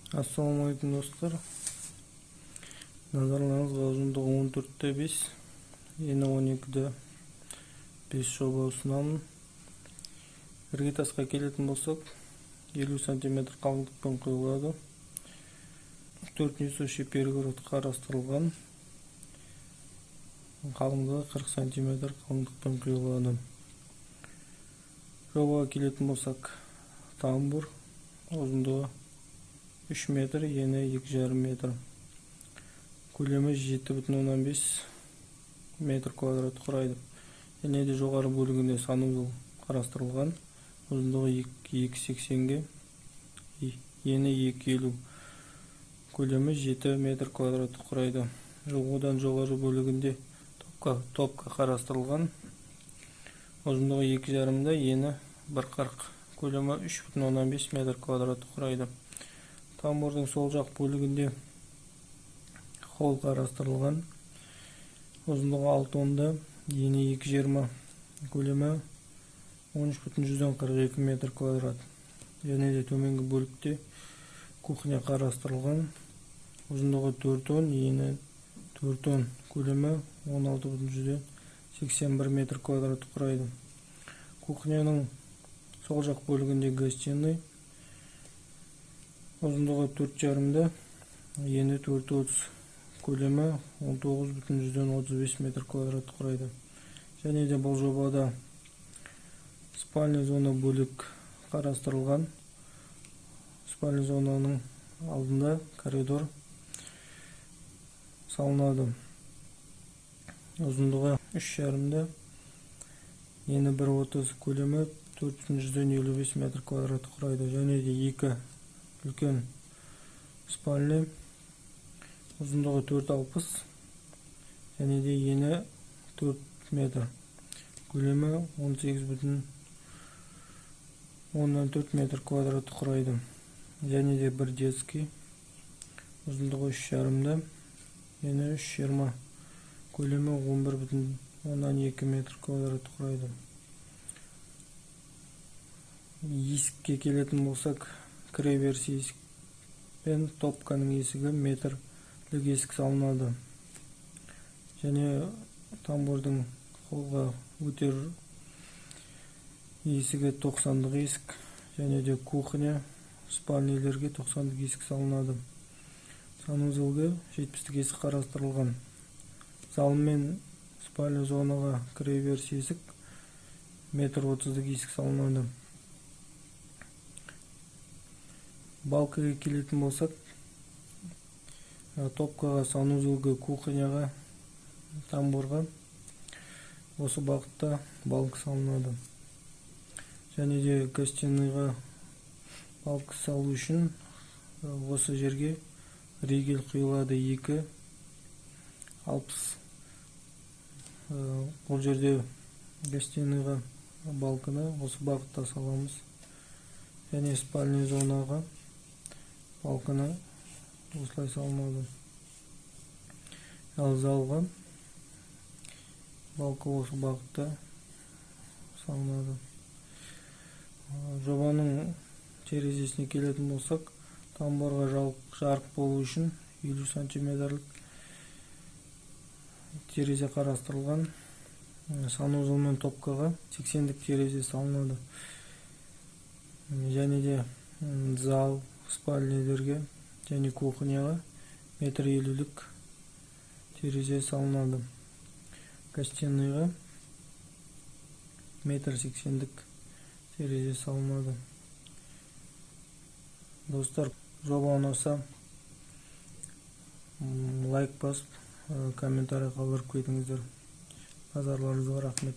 Ассалаумалейкум достар. Назарларыңызға ұзындығы 14-5, ені 12-5 жоба ұсынамын. Іргетасқа келетін болсақ, 50 см қалыңдықпен құйылады. 4 несущий перегород қарастырылған. Қалыңдығы 40 см қалыңдықпен құйылады. Жобаға келетін болсақ, тамбур ұзындығы 3 метр, ені 2,5 метр. Көлемі 7,5 метр квадрат құрайды. Және де жоғары бөлігінде санузел қарастырылған. Ұзындығы 2,80-ге, ені 2,50. Көлемі 7 метр квадрат құрайды. Одан жоғары бөлігінде топка қарастырылған. Ұзындығы 2,5-да, ені 1,40. Көлемі 3,15 метр квадрат құрайды. Тамбурдың сол жақ бөлігінде холл қарастырылған. Ұзындығы 6,10-да, ені 2,20. Көлемі 13,42 метр квадрат. Және де төменгі бөлікте кухня қарастырылған. Ұзындығы 4,10, ені 4,10. Көлемі 16,81 метр квадрат құрайды. Кухняның сол жақ бөлігінде гостиный. Ұзындығы 4,5-да, ені 4,30. Көлемі 19,35 метр квадрат құрайды. Және де бұл жобада спальня зона бөлік қарастырылған. Спальня зонаның алдында коридор салынады. Ұзындығы 3,5-да, ені 1,30. Көлемі 4,55 метр квадрат құрайды. Және де 2 үлкен спальня. Ұзындығы 4,60. Және де ені 4 метр. Көлемі 18,14 метр квадрат құрайды. Және де бір детский. Ұзындығы 3,5-да, ені 3,20. Көлемі 11,12 метр квадрат құрайды. Есікке келетін болсақ, кіреберіс есік пен топканың есігі метрлік есік салынады. Және тамбурдың холға өтер есігі 90-дық есік. Және де кухня, спальнелерге 90-дық есік салынады. Санузелге 70-дік есік қарастырылған. Зал мен спальня зонаға кіреберіс есік 1,30-дік есік салынады. Балкаға келетін болсақ, топкаға, санузелге, кухняға, тамбурға осы бағытта балка салынады. Және де гостиныйға балка салу үшін осы жерге ригель құйылады 2,60. Бұл жерде гостиныйға балканы осы бағытта саламыз. Және спальня зонаға балканы осылай салынады. Ал залға балка осы бағытта салынады. Жобаның терезесіне келетін болсақ, тамбурға жарық болу үшін 50 см терезе қарастырылған. Санузел мен топкаға 80-дік терезе салынады. Және де зал, спальнелерге және кухняға 1,50-дік терезе салынады. Гостиныйға 1,80-дік терезе салынады. Достар, жоба ұнаса лайк басып, комментарий қалдырып кетіңіздер. Назарларыңызға рахмет.